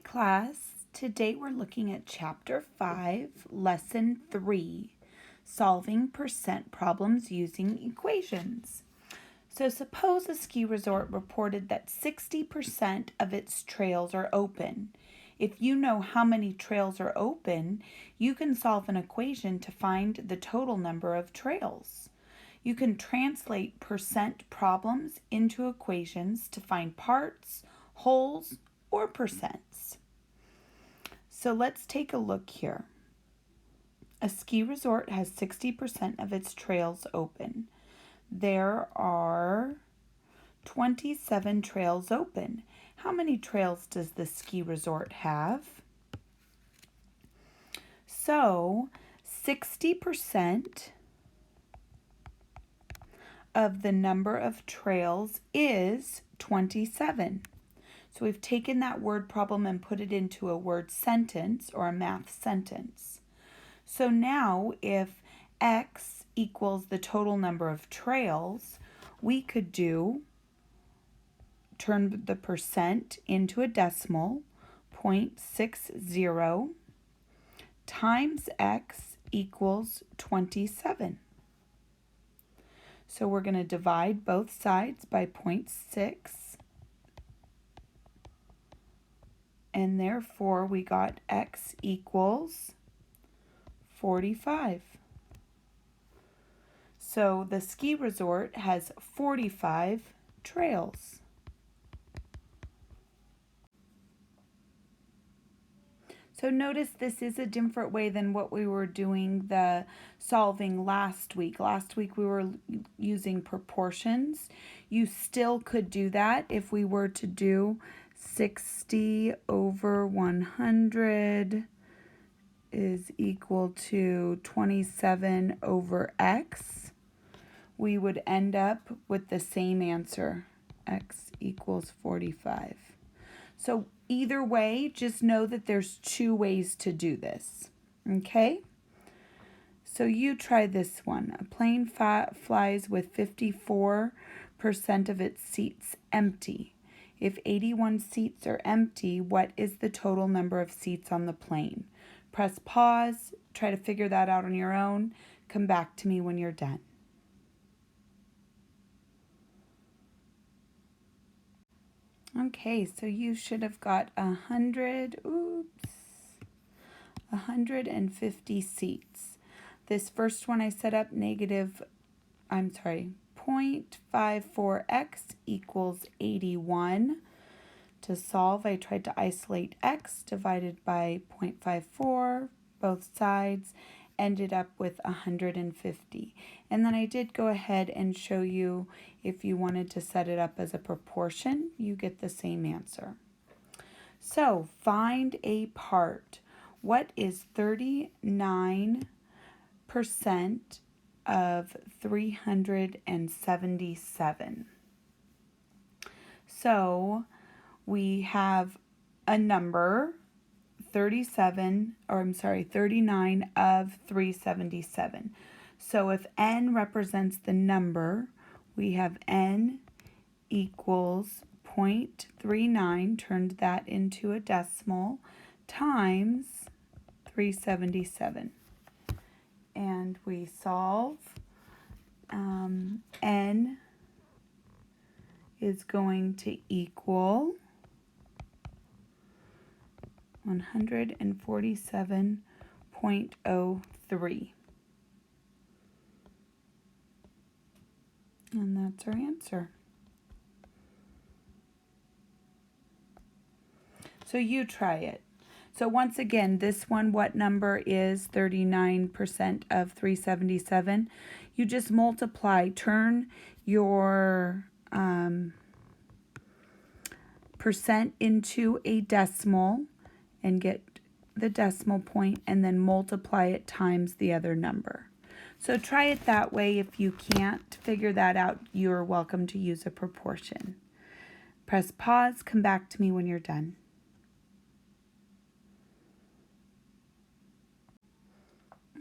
class, today we're looking at Chapter 5, Lesson 3, Solving Percent Problems Using Equations. So suppose a ski resort reported that 60% of its trails are open. If you know how many trails are open, you can solve an equation to find the total number of trails. You can translate percent problems into equations to find parts, wholes, or percents. So let's take a look here. A ski resort has 60% of its trails open. There are 27 trails open. How many trails does the ski resort have? So 60% of the number of trails is 27. So we've taken that word problem and put it into a word sentence or a math sentence. So now if X equals the total number of trails, we could turn the percent into a decimal, 0.60 times X equals 27. So we're going to divide both sides by 0.6. And therefore, we got X equals 45. So the ski resort has 45 trails. So notice this is a different way than what we were doing the solving last week. Last week we were using proportions. You still could do that if we were to do 60 over 100 is equal to 27 over X. We would end up with the same answer. X equals 45. So either way, just know that there's two ways to do this. Okay? So you try this one. A plane flies with 54% of its seats empty. If 81 seats are empty, what is the total number of seats on the plane? Press pause, try to figure that out on your own. Come back to me when you're done. Okay, so you should have got 150 seats. This first one I set up 0.54x equals 81. To solve, I tried to isolate x divided by 0.54, both sides, ended up with 150. And then I did go ahead and show you if you wanted to set it up as a proportion, you get the same answer. So find a part. What is 39% of 377? So we have a number, 39 of 377. So if n represents the number, we have n equals 0.39, turned that into a decimal, times 377. And we solve. N is going to equal 147.03. And that's our answer. So you try it. So once again, this one, what number is 39% of 377? You just multiply, turn your percent into a decimal and get the decimal point and then multiply it times the other number. So try it that way. If you can't figure that out, you're welcome to use a proportion. Press pause, come back to me when you're done.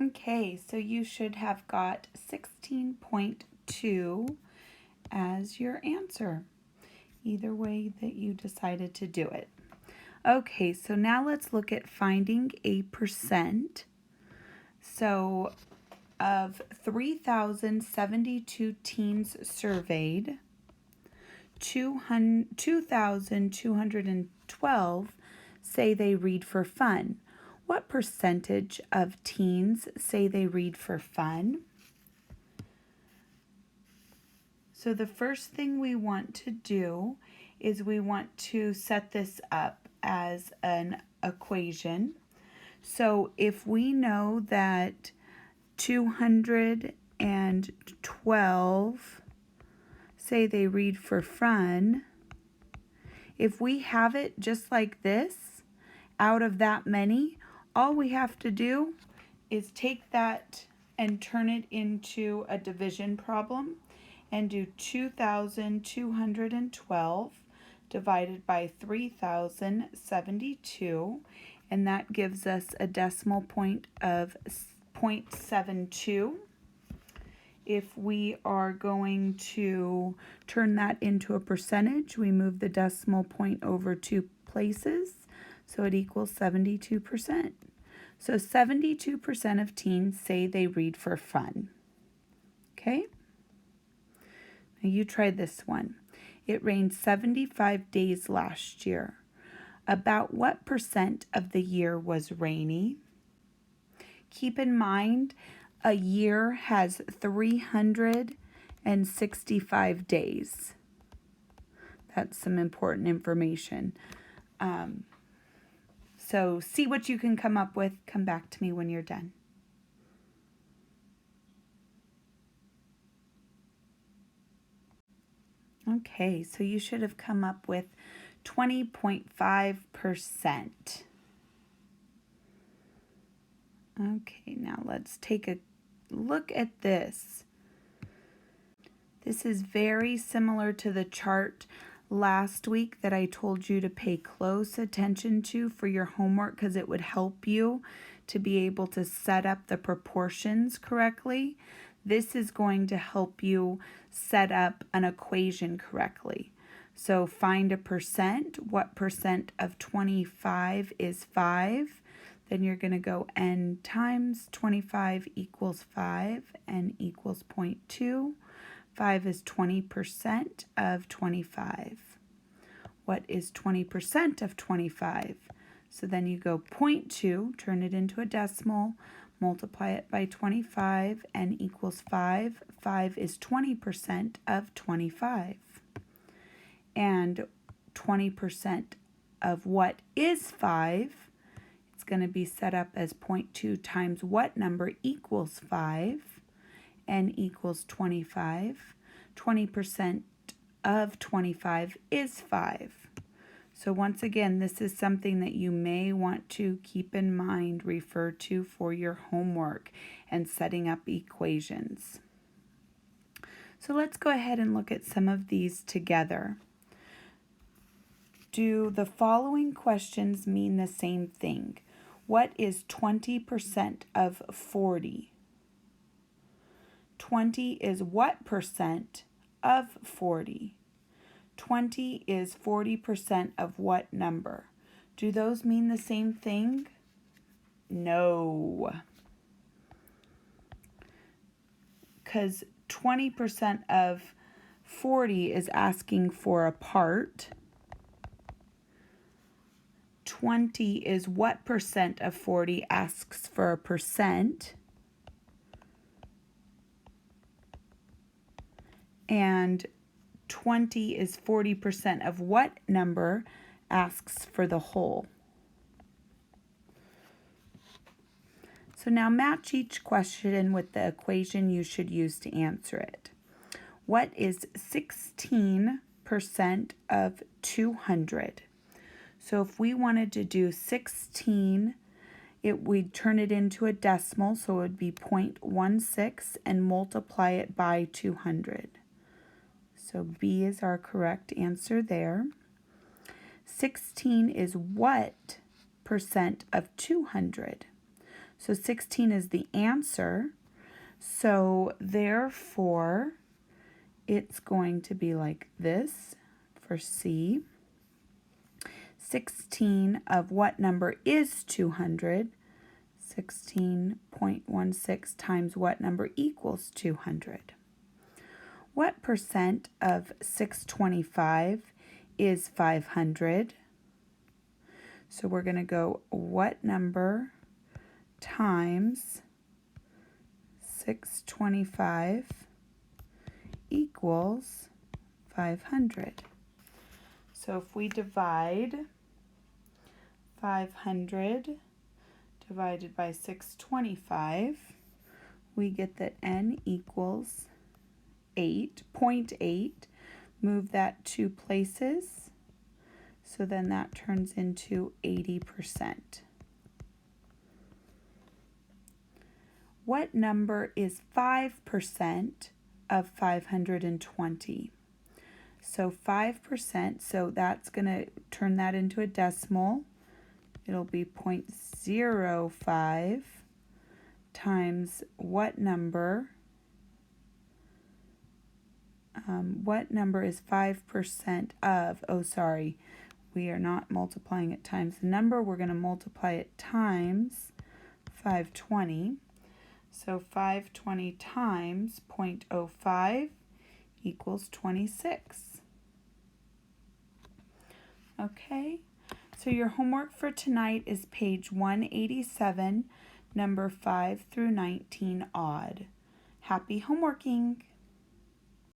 Okay, so you should have got 16.2 as your answer, either way that you decided to do it. Okay, so now let's look at finding a percent. So of 3,072 teens surveyed, 2,212 say they read for fun. What percentage of teens say they read for fun? So the first thing we want to do is we want to set this up as an equation. So if we know that 212 say they read for fun, if we have it just like this, out of that many, all we have to do is take that and turn it into a division problem and do 2,212 divided by 3,072, and that gives us a decimal point of 0.72. If we are going to turn that into a percentage, we move the decimal point over 2 places, so it equals 72%. So 72% of teens say they read for fun. Okay? Now you try this one. It rained 75 days last year. About what percent of the year was rainy? Keep in mind, a year has 365 days. That's some important information. So see what you can come up with. Come back to me when you're done. Okay, so you should have come up with 20.5%. Okay, now let's take a look at this. This is very similar to the chart last week that I told you to pay close attention to for your homework because it would help you to be able to set up the proportions correctly. This is going to help you set up an equation correctly. So find a percent. What percent of 25 is 5? Then you're going to go n times 25 equals 5, n equals 0.2. 5 is 20% of 25. What is 20% of 25? So then you go 0.2, turn it into a decimal, multiply it by 25, n equals 5. 5 is 20% of 25. And 20% of what is 5, it's going to be set up as 0.2 times what number equals 5. N equals 25. 20% of 25 is 5. So once again, this is something that you may want to keep in mind, refer to for your homework and setting up equations. So let's go ahead and look at some of these together. Do the following questions mean the same thing? What is 20% of 40? 20 is what percent of 40? 20 is 40% of what number? Do those mean the same thing? No. Because 20% of 40 is asking for a part. 20 is what percent of 40 asks for a percent. And 20 is 40% of what number asks for the whole. So now match each question with the equation you should use to answer it. What is 16% of 200? So if we wanted to do 16, we'd turn it into a decimal, so it would be 0.16 and multiply it by 200. So B is our correct answer there. 16 is what percent of 200? So 16 is the answer. So therefore, it's going to be like this for C. 16 of what number is 200? 16.16 times what number equals 200? What percent of 625 is 500? So we're going to go what number times 625 equals 500. So if we divide 500 divided by 625, we get that n equals 8.8. Move that 2 places, so then that turns into 80%. What number is 5% of 520? So 5%, so that's going to turn that into a decimal. It'll be 0.05 times what number? What number is 5% of? Oh, sorry. We are not multiplying it times the number. We're going to multiply it times 520. So 520 times 0.05 equals 26. Okay, so your homework for tonight is page 187, number 5 through 19 odd. Happy homeworking!